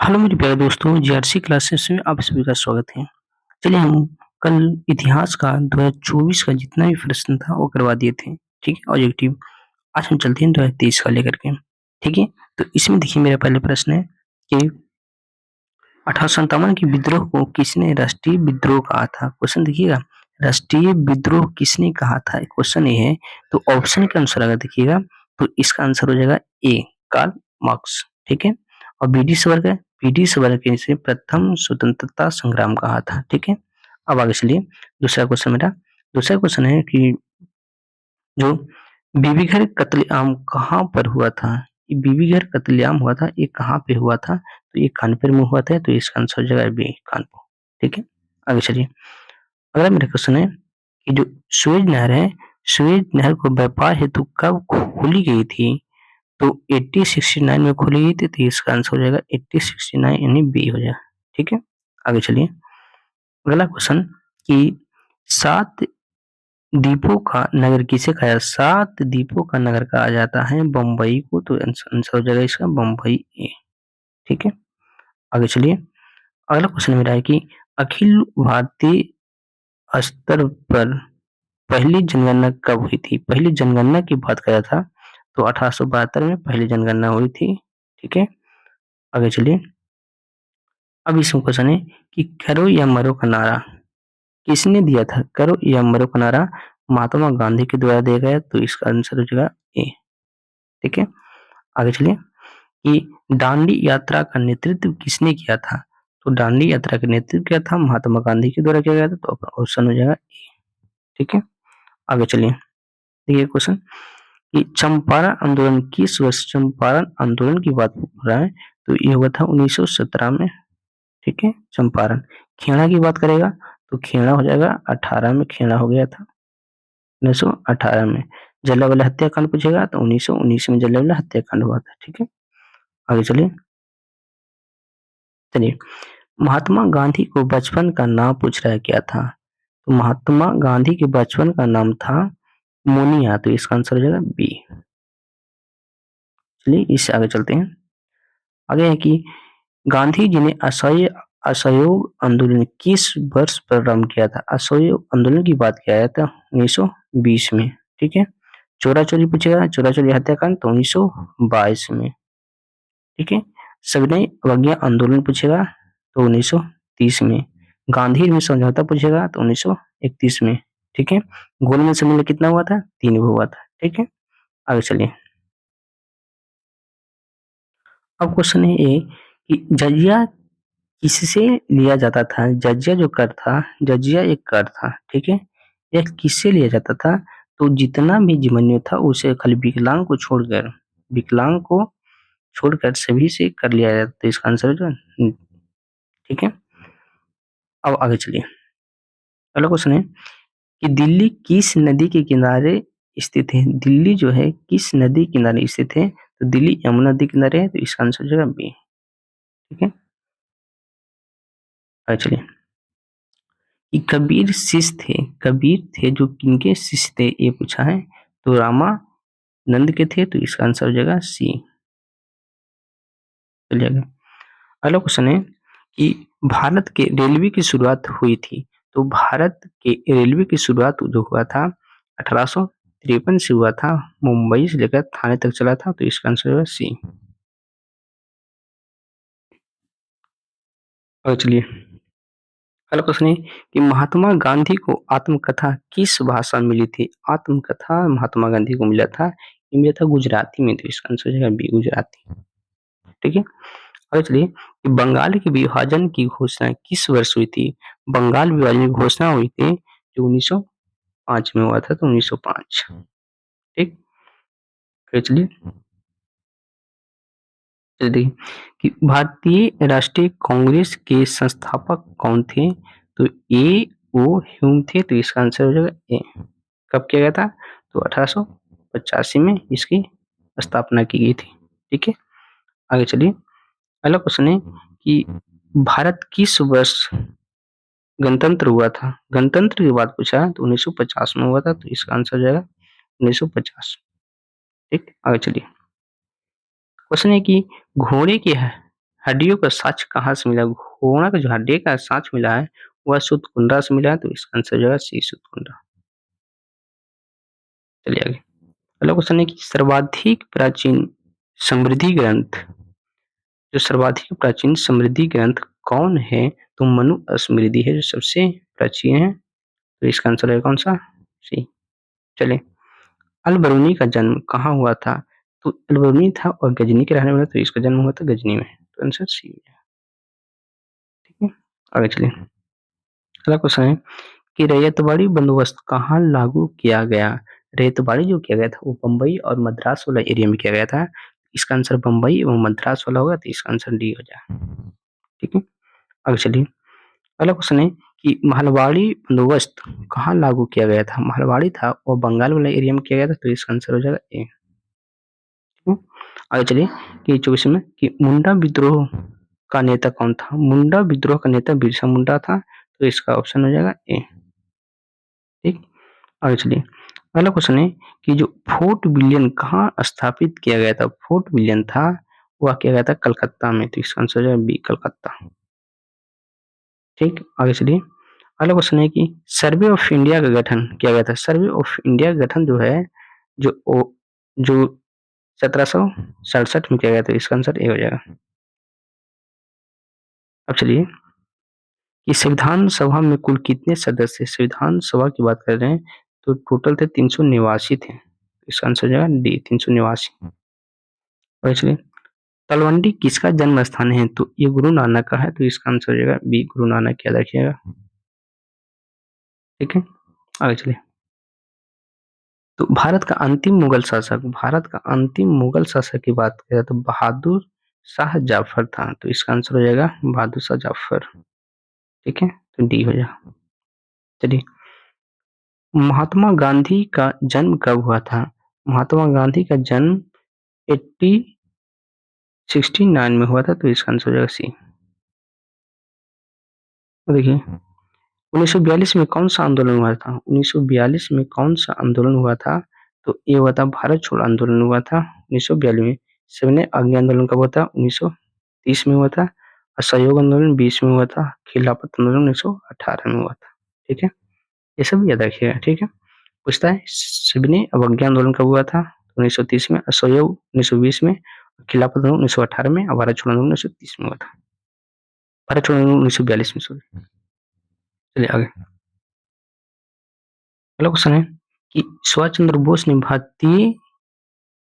Hello मेरे प्यारे दोस्तों, जीआरसी क्लासेस में आप सभी का स्वागत है। चलिए हम कल इतिहास का 2024 का जितना भी प्रश्न था वो करवा दिए थे, ठीक है? ऑब्जेक्टिव। आज हम चलते हैं 2023 का लेकर के, ठीक है? तो इसमें देखिए मेरा पहला प्रश्न है कि 1857 के विद्रोह को किसने राष्ट्रीय विद्रोह कहा था? क्वेश्चन देखिएगा, राष्ट्रीय विद्रोह किसने कहा था? क्वेश्चन ये है। तो ऑप्शन के अनुसार अगर देखिएगा तो इसका आंसर हो जाएगा ए, कार्ल मार्क्स, ठीक है? और बी डी सवर्कर इसे प्रथम स्वतंत्रता संग्राम कहा था, ठीक है? अब आगे चलिए, दूसरा क्वेश्चन है कि जो बीबीघर कत्लेआम कहाँ पर हुआ था? ये बीबीघर कत्लेआम हुआ था, ये कहाँ पे हुआ था? तो ये कानपुर में हुआ था, तो इसका आंसर हो जाएगा बी, कानपुर, ठीक है? आगे चलिए, अगला मेरा क्वेश्चन है कि जो सुएज नहर है, सुएज नहर को व्यापार हेतु कब खोली गई थी? तो 1869 में खोली गई थी, तो इसका आंसर हो जाएगा 1869 यानी बी हो जाएगा, ठीक है? आगे चलिए, अगला क्वेश्चन कि सात द्वीपों का नगर किसे कहा जाता है? सात द्वीपों का नगर कहा जाता है बम्बई को, तो आंसर हो जाएगा इसका बम्बई ए, ठीक है? आगे चलिए, अगला क्वेश्चन मेरा है कि अखिल भारतीय स्तर पर पहली जनगणना कब हुई थी? पहली जनगणना की बात करा था तो 1872 में पहली जनगणना हुई थी, ठीक है? आगे चलिए, अब इसमें क्वेश्चन है कि करो या मरो का नारा किसने दिया था? करो या मरो का नारा महात्मा गांधी के द्वारा दिया गया, तो इसका आंसर हो जाएगा ए, ठीक है? आगे चलिए, कि दांडी यात्रा का नेतृत्व किसने किया था? तो दांडी यात्रा का नेतृत्व किया था महात्मा गांधी के द्वारा किया गया था, तो ऑप्शन हो जाएगा ए, ठीक है? आगे चलिए, देखिए क्वेश्चन कि चंपारण आंदोलन की बात हो रहा है, तो ये हुआ था 1917 में, ठीक है? चंपारण। खेड़ा की बात करेगा तो खेड़ा हो जाएगा 18 में, खेड़ा हो गया था 1918 में। जलियांवाला हत्याकांड पूछेगा तो 1919 में जलियांवाला हत्याकांड हुआ था, ठीक है? आगे चलिए, महात्मा गांधी को बचपन का नाम पूछ रहा है, क्या था? तो महात्मा गांधी के बचपन का नाम था मोनिया, तो इसका आंसर हो जाएगा बी। चलिए इससे आगे चलते हैं। आगे है कि गांधी जी ने असहयोग आंदोलन किस वर्ष प्रारंभ किया था? असहयोग आंदोलन की बात किया जाता है 1920 में, ठीक है? चोरा चोरी पूछेगा, चोरा चोरी हत्याकांड तो 1922 में, ठीक है? सविनय अवज्ञा आंदोलन पूछेगा तो 1930 में। गांधी में समझौता पूछेगा तो 1931 में, ठीक है? गोलमेज सम्मेलन कितना हुआ था? 3 हुआ था, ठीक है? आगे चलिए, अब क्वेश्चन है ये कि जजिया किससे लिया जाता था? जजिया जो कर था, जजिया एक कर था, ठीक है? यह किससे लिया जाता था? तो जितना भी अभिमन्यु था उसे खाली विकलांग को छोड़कर सभी से कर लिया जाता, तो इसका आंसर जो है, ठीक है? अब आगे चलिए, अगला क्वेश्चन है कि दिल्ली किस नदी के किनारे स्थित है? दिल्ली जो है किस नदी के किनारे स्थित है? तो दिल्ली यमुना नदी के किनारे है, तो इसका आंसर जो है बी, ठीक है? आगे चलिए, कि कबीर थे जो किनके शिष्य थे, ये पूछा है। तो रामानंद के थे, तो इसका आंसर हो जाएगा सी। चलिएगा, अगला क्वेश्चन है कि भारत के रेलवे की शुरुआत हुई थी, तो भारत के रेलवे की शुरुआत जो हुआ था 1853 से हुआ था, मुंबई से लेकर थाने तक चला था, तो इसका आंसर होगा सी। और चलिए, अगला क्वेश्चन है कि महात्मा गांधी को आत्मकथा किस भाषा में मिली थी? आत्मकथा महात्मा गांधी को मिला था, ये मिला था गुजराती में, तो इसका आंसर हो जाएगा बी, गुजराती, ठीक है? आगे चलिए, कि बंगाल के विभाजन की घोषणा किस वर्ष हुई थी? बंगाल विभाजन की घोषणा हुई थी जो 1905 में हुआ था, तो 1905, ठीक? आगे चलिए, चलिए देखिए कि भारतीय राष्ट्रीय कांग्रेस के संस्थापक कौन थे? तो ए ओ ह्यूम थे, तो इसका आंसर हो जाएगा ए। कब किया गया था? तो 1885 में इसकी स्थापना की गई थी, ठीक है? आगे चलिए, अगला क्वेश्चन है कि भारत किस वर्ष गणतंत्र हुआ था? गणतंत्र की बात पूछा है तो 1950 में हुआ था, तो इसका आंसर हो जाएगा 1950, ठीक? आगे चलिए, क्वेश्चन है कि घोड़े के हड्डियों का साक्ष्य कहाँ से मिला? घोड़ा का जो हड्डी का साक्ष्य मिला है, वह सूतकुंडा से मिला है, तो इसका आंसर हो जाएगा सी सूतकुंडा। चलिए आगे। अगला क्वेश्चन है कि सर्वाधिक प्राचीन समृद्धि ग्रंथ जो सर्वाधिक प्राचीन समृद्धि ग्रंथ कौन है? तो मनु स्मृति है जो सबसे प्राचीन है, तो इसका आंसर है कौन सा? सी। चलिए, अल-बरूनी का जन्म कहाँ हुआ था? तो अल-बरूनी था और गजनी के रहने वाला, तो इसका जन्म हुआ था गजनी में, तो आंसर सी हो जाएगा। ठीक है, आगे चलिए। अगला क्वेश्चन है कि रैयतवाड़ी बंदोबस्त कहाँ लागू किया गया? रैयतवाड़ी जो किया गया था वो बम्बई और मद्रास वाला एरिया में किया गया था। इसका आंसर बम्बई एवं मद्रास वाला होगा, तो इसका आंसर डी हो जाएगा। ठीक है, आगे चलिए। अगला क्वेश्चन है कि महलवाड़ी बंदोबस्त कहाँ लागू किया गया था? महलवाड़ी था और बंगाल वाला एरिया में किया गया था, तो इसका आंसर हो जाएगा ए। ठीक है, आगे चलिए कि 24 में कि मुंडा विद्रोह का नेता कौन था? मुंडा विद्रोह का नेता बिरसा मुंडा था, तो इसका ऑप्शन हो जाएगा ए। ठीक, आगे चलिए। अगला क्वेश्चन है कि जो फोर्ट विलियम कहाँ स्थापित किया गया था? फोर्ट विलियम था वह किया गया था कलकत्ता में, तो इसका आंसर हो जाएगा बी कलकत्ता। ठीक, आगे चलिए। अगला क्वेश्चन है कि सर्वे ऑफ इंडिया का गठन किया गया था। सर्वे ऑफ इंडिया का गठन जो है जो 1767 में किया गया था, इसका आंसर ए हो जाएगा। अब चलिए कि संविधान सभा में कुल कितने सदस्य? संविधान सभा की बात कर रहे हैं तो टोटल थे 389 थे, इसका आंसर हो जाएगा डी 389। और चलिए, तलवंडी किसका जन्म स्थान है? तो ये गुरु नानक का है, तो इसका आंसर हो जाएगा बी गुरु नानक, याद रखिएगा। ठीक है, आगे चलिए। तो भारत का अंतिम मुगल शासक की बात करें तो बहादुर शाह जाफर था, तो इसका आंसर हो जाएगा बहादुर शाह जाफर। ठीक है, तो डी हो जाएगा। चलिए, महात्मा गांधी का जन्म कब हुआ था? महात्मा गांधी का जन्म 1869 में हुआ था, तो इसका आंसर हो जाएगा सी। तो देखिए, 1942 में कौन सा आंदोलन हुआ था? 1942 में कौन सा आंदोलन हुआ था? तो ये हुआ था भारत छोड़ो आंदोलन हुआ था 1942 में। सविनय अवज्ञा आंदोलन कब हुआ था? 1930 में हुआ था। असहयोग आंदोलन 20 में हुआ था। खिलाफत आंदोलन 1918 में हुआ था। ठीक है, ये सब याद रखिएगा। ठीक है, पूछता है सविनय अवज्ञा आंदोलन कब हुआ था? 1930 में। असहयोग 1920 में। खिलाफत आंदोलन 1918 में और भारत छोड़ो आंदोलन 1930 में हुआ था। भारत छोड़ो आंदोलन 1942 में, सॉरी। चलिए आगे। अगला क्वेश्चन है कि सुभाष चंद्र बोस ने भारतीय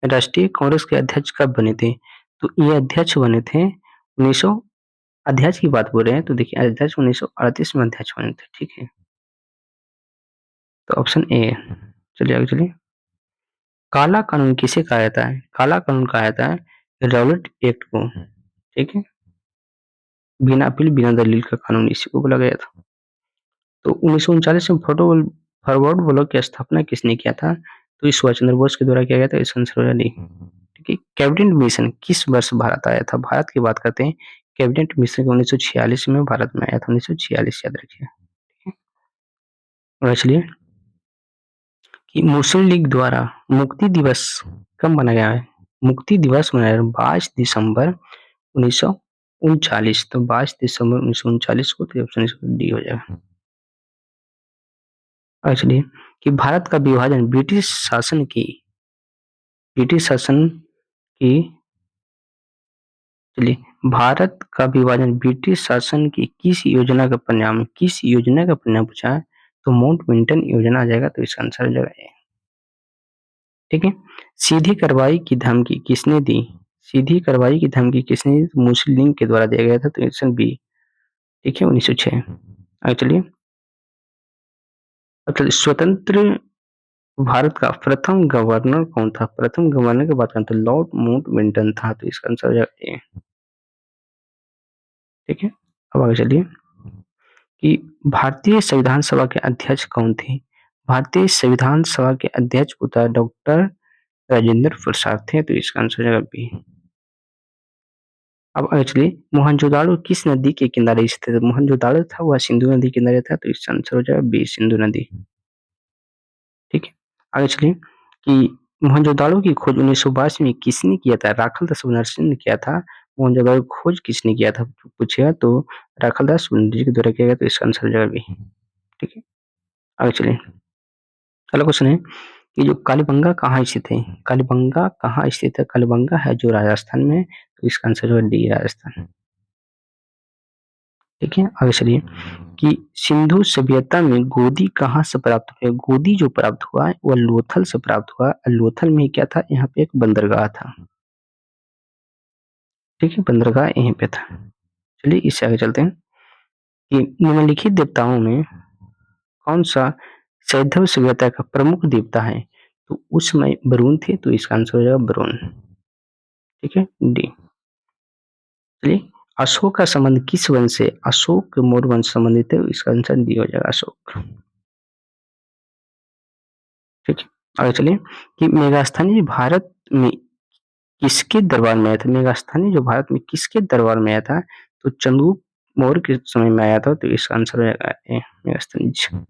राष्ट्रीय कांग्रेस के अध्यक्ष कब बने थे? तो ये अध्यक्ष बने थे 1900, अध्यक्ष की बात बोल रहे हैं तो देखिए अध्यक्ष 1938 में अध्यक्ष बने थे। ठीक है, तो ऑप्शन ए है। चलिए आगे चलिए। काला कानून किसे कहा जाता है? काला कानून कहा जाता है रॉलेट एक्ट को। ठीक है, बिना अपील बिना दलील का कानून, इसी को बोला गया था। तो 1939 में फॉरवर्ड ब्लॉक की स्थापना किसने किया था? तो इस सुभाष चंद्र बोस के द्वारा किया गया था, इसका आंसर हो जाएगा डी। ठीक है, कैबिनेट मिशन किस वर्ष भारत आया था? भारत की बात करते हैं, कैबिनेट मिशन 1946 में भारत में आया था, 1946, याद रखिए। और चलिए कि मुस्लिम लीग द्वारा मुक्ति दिवस कब मनाया गया है? मुक्ति दिवस मनाया 22 दिसंबर 1939, तो 22 दिसंबर 1939 को, तो ऑप्शन डी हो जाएगा। एक्चुअली कि भारत का विभाजन ब्रिटिश शासन की चलिए, भारत का विभाजन ब्रिटिश शासन की किस योजना का परिणाम पूछा है? तो माउंटबेटन योजना आ जाएगा, तो इसका आंसर हो जाएगा ए। ठीक है, सीधी कार्रवाई की धमकी किसने दी? सीधी कार्रवाई की धमकी किसने दी? तो मुस्लिम लीग के द्वारा दिया गया था, तो ऑप्शन बी। ठीक है, 1906। आगे चलिए। अब चलिए, स्वतंत्र भारत का प्रथम गवर्नर कौन था? प्रथम गवर्नर की बात करें तो लॉर्ड माउंटबेटन था, तो इसका आंसर हो जाएगा ए। ठीक है, अब आगे चलिए कि भारतीय संविधान सभा के अध्यक्ष कौन थे? भारतीय संविधान सभा के अध्यक्ष पुत्र डॉक्टर राजेंद्र प्रसाद थे, तो इसका आंसर हो जाएगा बी। अब आगे चलिए, मोहनजोदाड़ो किस नदी के किनारे स्थित है? मोहनजोदाड़ो था वह सिंधु नदी के किनारे था, तो इसका आंसर हो जाएगा बी सिंधु नदी। ठीक है, आगे चलिए कि मोहनजोदड़ो की खोज 1922 में किसने किया था? राखालदास बनरसिंह ने किया था। मोहनजोदड़ो की खोज किसने किया था पूछेगा तो राखालदास बनरसिंह के द्वारा किया गया, तो इसका आंसर हो जाएगा बी। ठीक है, आगे चलिए। अगला क्वेश्चन है कि जो कालीबंगा कहाँ स्थित है? कालीबंगा कहाँ स्थित है? कालीबंगा है जो राजस्थान में है, तो इसका आंसर जो है डी राजस्थान। ठीक है, आगे चलिए कि सिंधु सभ्यता में गोदी कहाँ से प्राप्त हुआ? गोदी जो प्राप्त हुआ है वह लोथल से प्राप्त हुआ। लोथल में क्या था? यहाँ पे एक बंदरगाह था। ठीक है, बंदरगाह यहीं पे था। चलिए इससे आगे चलते हैं कि निम्नलिखित देवताओं में कौन सा सैंधव सभ्यता का प्रमुख देवता है? तो उस समय वरुण थे, तो इसका आंसर हो जाएगा वरुण। ठीक है, डी। चलिए, अशोक का संबंध किस वंश से? अशोक मौर्य वंश संबंधित है, इसका आंसर डी हो जाएगा अशोक। ठीक है, आगे चलिए कि मेगास्थनी भारत में किसके दरबार में आया था? मेगास्थनी जो भारत में किसके दरबार में आया था? तो चंद्रगुप्त मौर्य के समय में आया था, तो इसका आंसर हो जाएगा ए मेगास्थनी जी।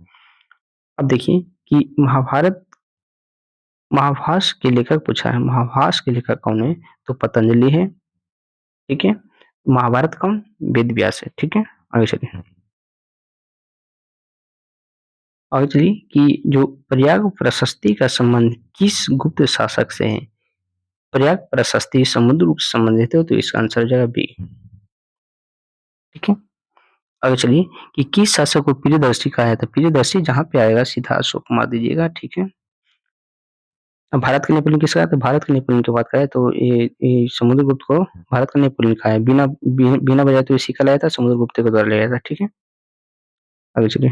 अब देखिए कि महाभारत के लेखक पूछा है, महाभारत के लेखक कौन है? तो पतंजलि है। ठीक है, महाभारत कौन? वेद व्यास है। ठीक है, आगे चलिए। आगे चलिए कि जो प्रयाग प्रशस्ति का संबंध किस गुप्त शासक से है? प्रयाग प्रशस्ति समुद्रगुप्त से संबंधित है, तो इसका आंसर हो जाएगा बी। ठीक है, आगे चलिए कि किस शासक को प्रियदर्शी कहा जाता है? प्रियदर्शी जहाँ पे आएगा सीधा अशोक मार दीजिएगा। ठीक है, अब भारत के नेपोलियन किसका है? तो भारत के नेपोलियन की बात करें तो ये समुद्रगुप्त को भारत का नेपोलियन कहा है। बिना वजह तो इसी का लाया था, समुद्रगुप्त के द्वारा लाया था। ठीक है, आगे चलिए।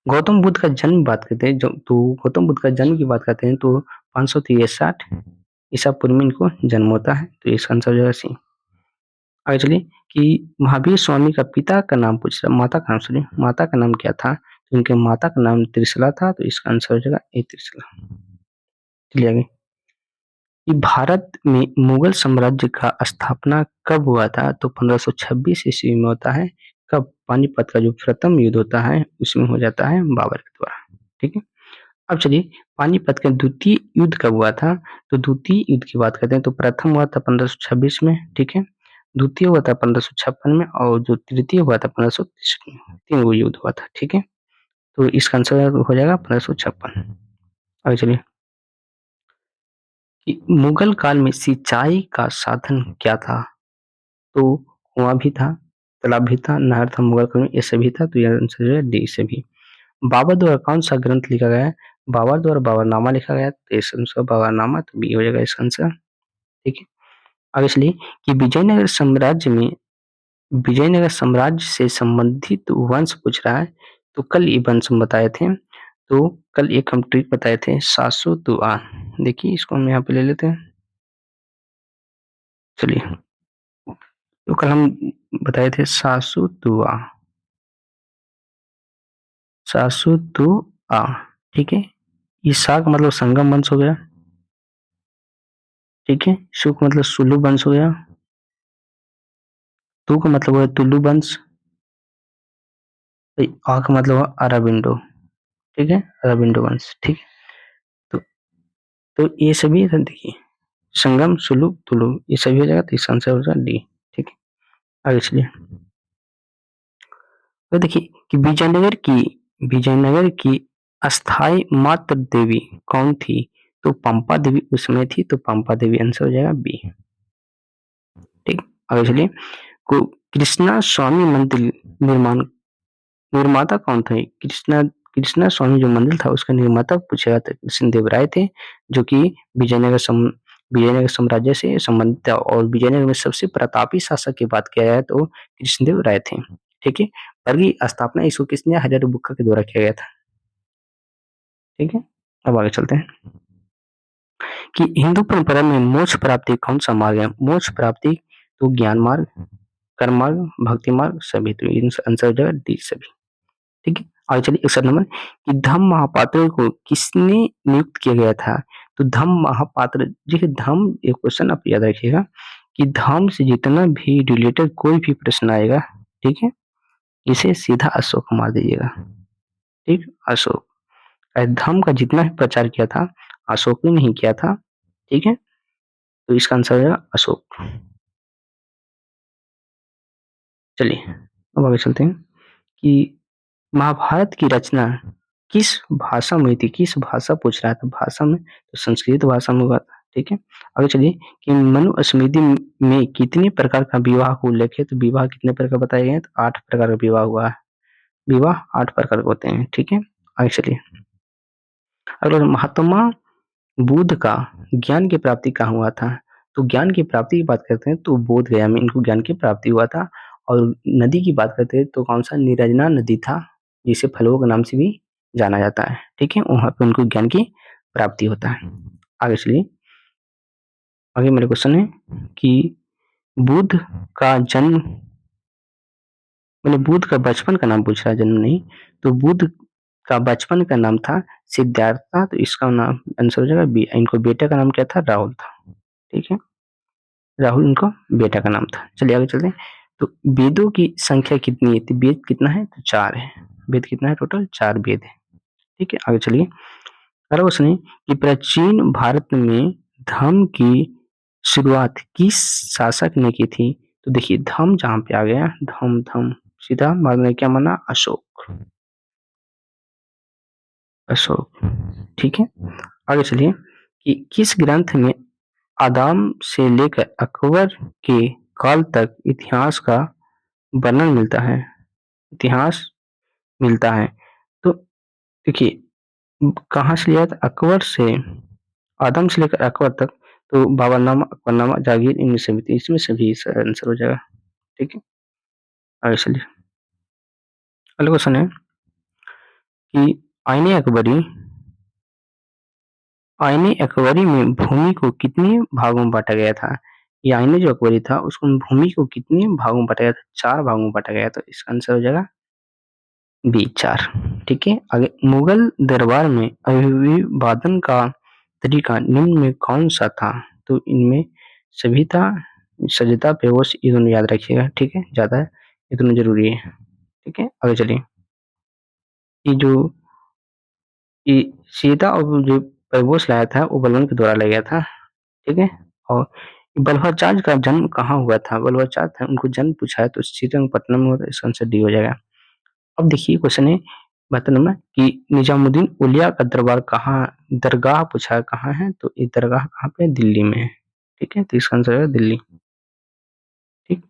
गौतम बुद्ध का जन्म बात करते हैं, जो तो गौतम बुद्ध का जन्म की बात करते हैं तो 563 ईसा पूर्व में इनको जन्म होता है, तो इसका आंसर हो जाएगा सी। आगे चलिए कि महावीर स्वामी का पिता का नाम पूछ रहा, माता का नाम सॉरी, माता का नाम क्या था? तो इनके माता का नाम त्रिशला था, तो इसका आंसर हो जाएगा ए त्रिशला। चलिए आगे कि भारत में मुगल साम्राज्य का स्थापना कब हुआ था? तो 1526 ईस्वी में होता है। कब? पानीपत का जो प्रथम युद्ध होता है उसमें हो जाता है बाबर के द्वारा। ठीक है, अब चलिए पानीपत का द्वितीय युद्ध कब हुआ था? तो द्वितीय युद्ध की बात करते हैं तो प्रथम हुआ था 1526 में। ठीक है, द्वितीय हुआ था 1556 में और जो तृतीय हुआ था 1563 में। 3 गो युद्ध हुआ था। ठीक है, तो इसका आंसर हो जाएगा 1556। आगे चलिए कि मुगल काल में सिंचाई का साधन क्या था? तो कुआं भी था, तालाब भी था, नहर था मुगल काल में, ये सभी था, तो यह आंसर है डी सभी। बाबर द्वारा कौन सा ग्रंथ लिखा गया है? बाबर द्वारा बाबरनामा लिखा गया है, तो इसका आंसर बाबरनामा, तो बी हो जाएगा इसका आंसर। ठीक है, आगे चलिए कि विजयनगर साम्राज्य से संबंधित वंश पूछ रहा है, तो कल ये वंश हम बताए थे। तो कल एक हम ट्रिक बताए थे सासुतुआ। देखिए इसको हम यहाँ पे ले लेते हैं। चलिए, तो कल हम बताए थे सासुतुआ, सासुतुआ। ठीक है, ये सा का मतलब संगम वंश हो गया। ठीक है, शु का मतलब सुलु वंश हो गया। तू का मतलब है तुलु वंश। आ का मतलब है अराबिंडो। ठीक है, अराबिंडो वंश। ठीक है, तो ये सभी है, देखिए संगम सुलु तुलु ये सभी हो जाएगा, तो इसका आंसर हो जाएगा डी। ठीक है, आगे चलिए। तो देखिए कि विजयनगर की अस्थाई मात्र देवी कौन थी? तो पंपा देवी उस समय थी, तो पंपा देवी आंसर हो जाएगा बी। ठीक, आगे चलिए। को कृष्णा स्वामी मंदिर निर्माण निर्माता कौन थे? कृष्णा स्वामी जो मंदिर था उसका निर्माता पूछा था, कृष्णदेव राय थे, जो कि विजयनगर साम्राज्य से संबंधित था, और विजयनगर में सबसे प्रतापी शासक की बात किया जाए तो कृष्णदेव राय थे। ठीक है, पर की स्थापना इसको किसने? हजारीबुक्का के द्वारा किया गया था। ठीक है, अब आगे चलते हैं कि हिंदू परंपरा में मोक्ष प्राप्ति कौन सा मार्ग है? मोक्ष प्राप्ति तो ज्ञान मार्ग, कर्म मार्ग, भक्ति मार्ग सभी, तो आंसर हो जाएगा डी सभी। ठीक है, आगे चलिए 61 नंबर कि धम्म महापात्र को किसने नियुक्त किया गया था? तो धम्म महापात्र, देखिए धम्म एक क्वेश्चन आप याद रखिएगा कि धम्म से जितना भी रिलेटेड कोई भी प्रश्न आएगा, ठीक है, इसे सीधा अशोक मार दीजिएगा। ठीक, अशोक। धम्म का जितना भी प्रचार किया था अशोक ने नहीं किया था। ठीक है, तो इसका आंसर हो जाएगा अशोक। चलिए अब आगे चलते हैं कि महाभारत की रचना किस भाषा में हुई थी? किस भाषा पूछ रहा था, भाषा में तो संस्कृत भाषा में हुआ था। ठीक है, आगे चलिए कि मनुस्मृति में कितने प्रकार का विवाह का उल्लेख है? तो विवाह कितने प्रकार बताए गए हैं? तो 8 प्रकार का विवाह हुआ है। विवाह 8 प्रकार के होते हैं। ठीक है, आगे चलिए। अगला, महात्मा बुद्ध का ज्ञान की प्राप्ति कहाँ हुआ था? तो ज्ञान की प्राप्ति की बात करते हैं तो बोध गया में इनको ज्ञान की प्राप्ति हुआ था। और नदी की बात करते हैं तो कौन सा निरंजना नदी था, जिसे फलुआ के नाम से भी जाना जाता है। ठीक है, वहां पे उनको ज्ञान की प्राप्ति होता है। आगे चलिए, आगे मेरे क्वेश्चन है कि बुद्ध का जन्म, मैंने बुद्ध का बचपन का नाम पूछा है, जन्म नहीं। तो बुद्ध का बचपन का नाम था सिद्धार्थ था, तो इसका नाम आंसर हो जाएगा बी। इनको बेटे का नाम क्या था? राहुल था। ठीक है, राहुल उनका बेटा का नाम था। चलिए आगे चलते हैं। तो वेदों की संख्या कितनी है? तो वेद कितना है? तो 4 है। वेद कितना है? टोटल 4 वेद है। ठीक है, आगे चलिए। अगला क्वेश्चन है कि प्राचीन भारत में धर्म की शुरुआत किस शासक ने की थी? तो देखिए धर्म जहाँ पे आ गया, धम धम सीधा बाद में क्या माना? अशोक। अशोक। ठीक है, आगे चलिए कि किस ग्रंथ में आदम से लेकर अकबर के काल तक इतिहास का वर्णन मिलता है? इतिहास मिलता है। तो देखिए कहाँ से लिया था? अकबर से, आदम से लेकर अकबर तक। तो बाबरनामा, अकबरनामा, जागीर, इनमें से भी, इसमें से भी आंसर हो जाएगा। ठीक है, आगे चलिए। अगला क्वेश्चन है कि आईने अकबरी, आईने अकबरी में भूमि को कितने भागों में बांटा गया था? ये आईने जो अकबरी था उसको भूमि को कितने भागों में बांटा गया था? 4 भागों में बांटा गया। तो इसका आंसर हो जाएगा बी 4। ठीक है, आगे मुगल दरबार में अभिवादन का तरीका निम्न में कौन सा था? तो इनमें सभी था, सजदा, बेहोश, ये दोनों याद रखिएगा। ठीक है, ज्यादा है, ये दोनों जरूरी है। ठीक है, आगे चलिए। ये जो ये सीता और जो बेहोश लाया था वो बलवन के द्वारा लाया गया था। ठीक है, और बल्हाचार्य का जन्म कहाँ हुआ था? बल्हाचार्य था, उनको जन्म पूछा है तो श्रीरंगपट्टनम में हुआ था। इसका आंसर डी हो जाएगा। अब देखिए क्वेश्चन है 72 नंबर कि निजामुद्दीन औलिया का दरबार कहाँ, दरगाह पूछा है कहाँ है? तो ये दरगाह कहाँ पे है? दिल्ली में है। ठीक है, तो इसका आंसर है दिल्ली। ठीक,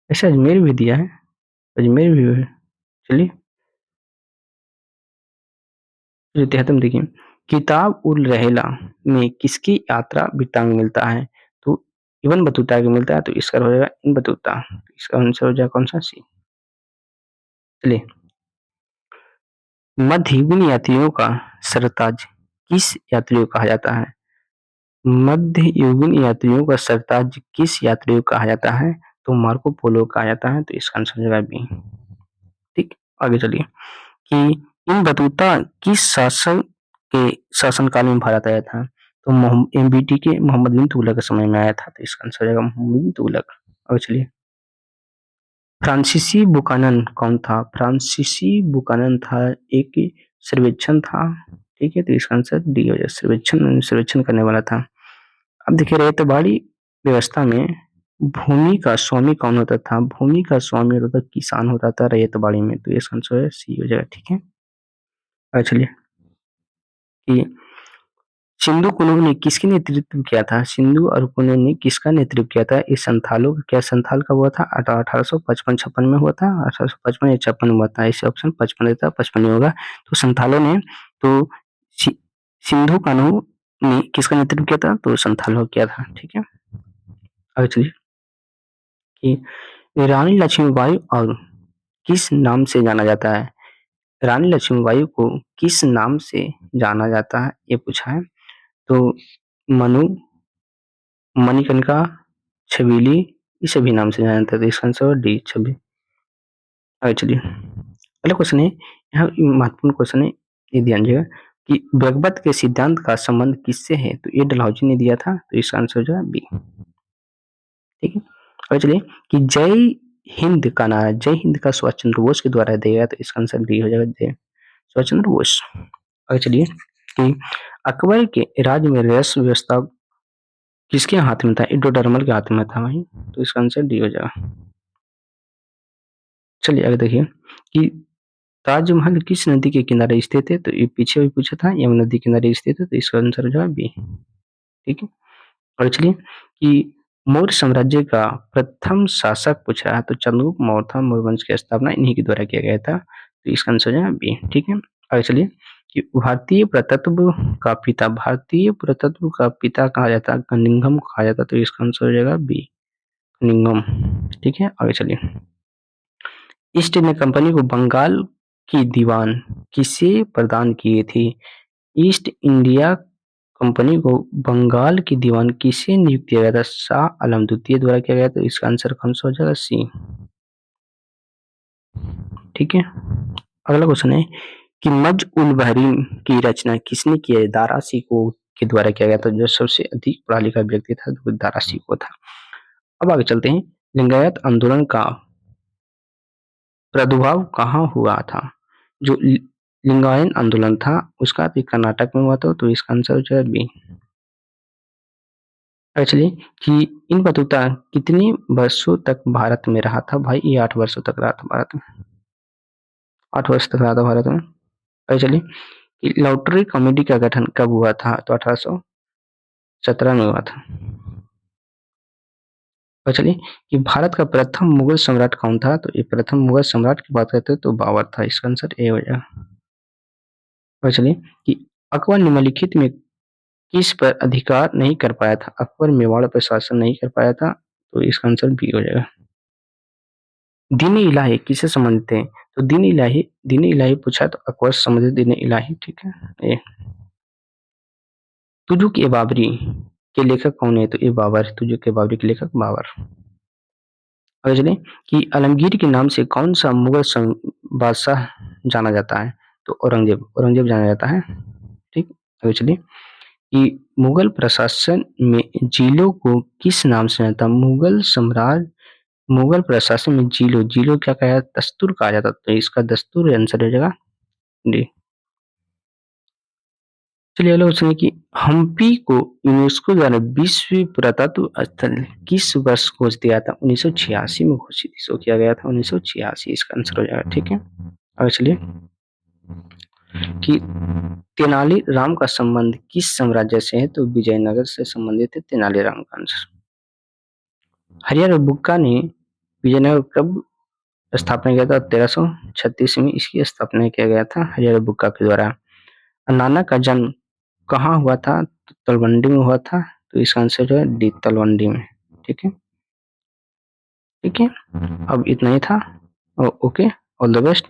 ऐसे अजमेर भी दिया है, अजमेर भी है। चलिए, जो 73 देखिए, किताब उल रहेला में किसकी यात्रा वृत्तांत मिलता है? तो इब्न बतूता का मिलता है, तो इसका हो जाएगा इब्न बतूता। इसका आंसर हो जाएगा कौन सा? सी। चलिए, मध्ययुगीन यात्रियों का सरताज किस यात्रियों को कहा जाता है? मध्ययुगीन यात्रियों का सरताज किस यात्रियों को कहा जाता है? तो मार्को पोलो कहा जाता है, तो इसका आंसर हो जाएगा बी। ठीक, आगे चलिए कि इन बतूता किस शासक के शासनकाल में भारत आया था? तो एमबीटी के मोहम्मद बिन तुगलक के समय में आया था, तो इसका आंसर हो जाएगा मोहम्मद बिन तुगलक। आगे चलिए, फ्रांसीसी बुकानन कौन था? फ्रांसीसी बुकानन था एक सर्वेक्षण था। ठीक है, तो इसका आंसर डी हो जाएगा, सर्वेक्षण, सर्वेक्षण करने वाला था। अब देखिए रैयतवाड़ी व्यवस्था में भूमि का स्वामी कौन होता था? भूमि का स्वामी होता था किसान होता था रैयतवाड़ी में, तो इसका आंसर है सी हो जाएगा। ठीक है, आगे चलिए कि सिंधु कुल्लू ने किसके नेतृत्व किया था? सिंधु और कुल्लू ने किसका नेतृत्व किया था? इस संथालों का, क्या संथाल का हुआ था? 1855-56 में हुआ था, 1855 या 56 में हुआ था। इसे ऑप्शन 55 देता, 55 ही होगा। तो संथालों ने, तो सि, सिंधु कान्हू ने किसका नेतृत्व किया था? तो संथालों किया था। ठीक है, आगे चलिए कि रानी लक्ष्मीबाई और किस नाम से जाना जाता है? रानी लक्ष्मीबाई को किस नाम से जाना जाता है ये पूछा है। तो मनु, मणिकर्णिका, छबीली, ये सभी नाम से जाना जाता है, तो इसका आंसर डी छवि। आगे चलिए, अगला क्वेश्चन है, यहाँ महत्वपूर्ण क्वेश्चन है, ये ध्यान दीजिएगा कि भगवत के सिद्धांत का संबंध किससे है? तो ये डलहौजी ने दिया था, तो इसका आंसर हो जाएगा बी। ठीक है, आगे चलिए कि जय हिंद का नारा, जय हिंद का सुभाष चंद्र बोस के द्वारा दिया गया, तो इसका आंसर डी हो जाएगा, जय सुभाष चंद्र बोस। आगे चलिए कि अकबर के राज्य में राष्ट्र व्यवस्था किसके हाथ में था? एडोडर्मल के हाथ में था भाई, तो इसका आंसर डी हो जाएगा। चलिए आगे देखिए कि ताजमहल किस नदी के किनारे स्थित है? तो ये पीछे भी पूछा था, यमुना नदी के किनारे स्थित है, तो इसका आंसर हो जाएगा बी। ठीक है, और चलिए कि मौर्य साम्राज्य का प्रथम शासक पूछ रहा है, तो चंद्रगुप्त मौर्य था। मौर्य वंश की स्थापना इन्हीं के द्वारा किया गया था, तो इसका आंसर हो जाएगा बी। ठीक है, आगे चलिए कि भारतीय पुरातत्व का पिता कहा जाता है, कनिंघम कहा जाता है, तो इसका आंसर हो जाएगा बी, कनिंघम। ठीक है, आगे चलिए। ईस्ट इंडिया कंपनी को बंगाल की दीवान किसे प्रदान किए थे? ईस्ट इंडिया कंपनी को बंगाल की दीवान किसे नियुक्त किया गया था? शाह आलम द्वितीय द्वारा किया गया, तो इसका आंसर कौन सा हो जाएगा? सी। ठीक है, अगला क्वेश्चन है कि मज उल बहरीन की रचना किसने की है? दारा सिकोह के द्वारा किया गया था। जो सबसे अधिक पढ़ा लिखा व्यक्ति था वो दारा सिकोह था। अब आगे चलते हैं, लिंगायत आंदोलन का प्रादुर्भाव कहाँ हुआ था? जो लिंगायत आंदोलन था उसका भी कर्नाटक में हुआ था, तो इसका आंसर हो जाएगा बी। एक्चुअली कि इन बतौता कितने वर्षों तक भारत में रहा था? भाई ये 8 वर्षों तक रहा था भारत में, 8 वर्ष तक रहा था भारत में। एक्चुअली कि लॉटरी कमेटी का गठन कब हुआ था? तो 1817 में हुआ था। एक्चुअली कि भारत का प्रथम मुगल सम्राट कौन था? तो ये प्रथम मुगल सम्राट की बात करते हैं तो बाबर था, इसका आंसर ए हो जाएगा। एक्चुअली कि अकबर निम्नलिखित में किस पर अधिकार नहीं कर पाया था? अकबर मेवाड़ पर शासन नहीं कर पाया था, तो इसका आंसर बी हो जाएगा। दीन इलाही किससे संबंधित है? तो दीन इलाही पूछा तो अकबर से संबंधित दीन इलाही। ठीक है, ये तुजुक ए बाबरी के लेखक कौन है? तो ये बाबर, तुजुक ए बाबरी के लेखक बाबर। आगे चलिए कि आलमगीर के नाम से कौन सा मुगल बादशाह जाना जाता है? तो औरंगजेब जाना जाता है। ठीक, आगे चलिए कि मुगल प्रशासन में जिलों को किस नाम से जाना था? मुगल प्रशासन में जिलो क्या कहा जाता? दस्तूर कहा जाता, तो इसका दस्तूर आंसर हो जाएगा डी। चलिए अगला क्वेश्चन है कि हम्पी को यूनेस्को द्वारा विश्व पुरातत्व स्थल किस वर्ष घोषित किया था? 1986 में घोषित इसको किया गया था, 1986, इसका आंसर हो जाएगा। ठीक है, आगे चलिए कि तेनाली राम का संबंध किस साम्राज्य से है? तो विजयनगर से संबंधित है तेनाली राम का आंसर। हरिहर बुक्का ने विजयनगर कब स्थापना किया था? 1336 में इसकी स्थापना किया गया था हरिहर बुक्का के द्वारा। नाना का जन्म कहाँ हुआ था? तो तलवंडी में हुआ था, तो इसका आंसर जो है डी, तलवंडी में। ठीक है, ठीक है, अब इतना ही था। Okay, all the best.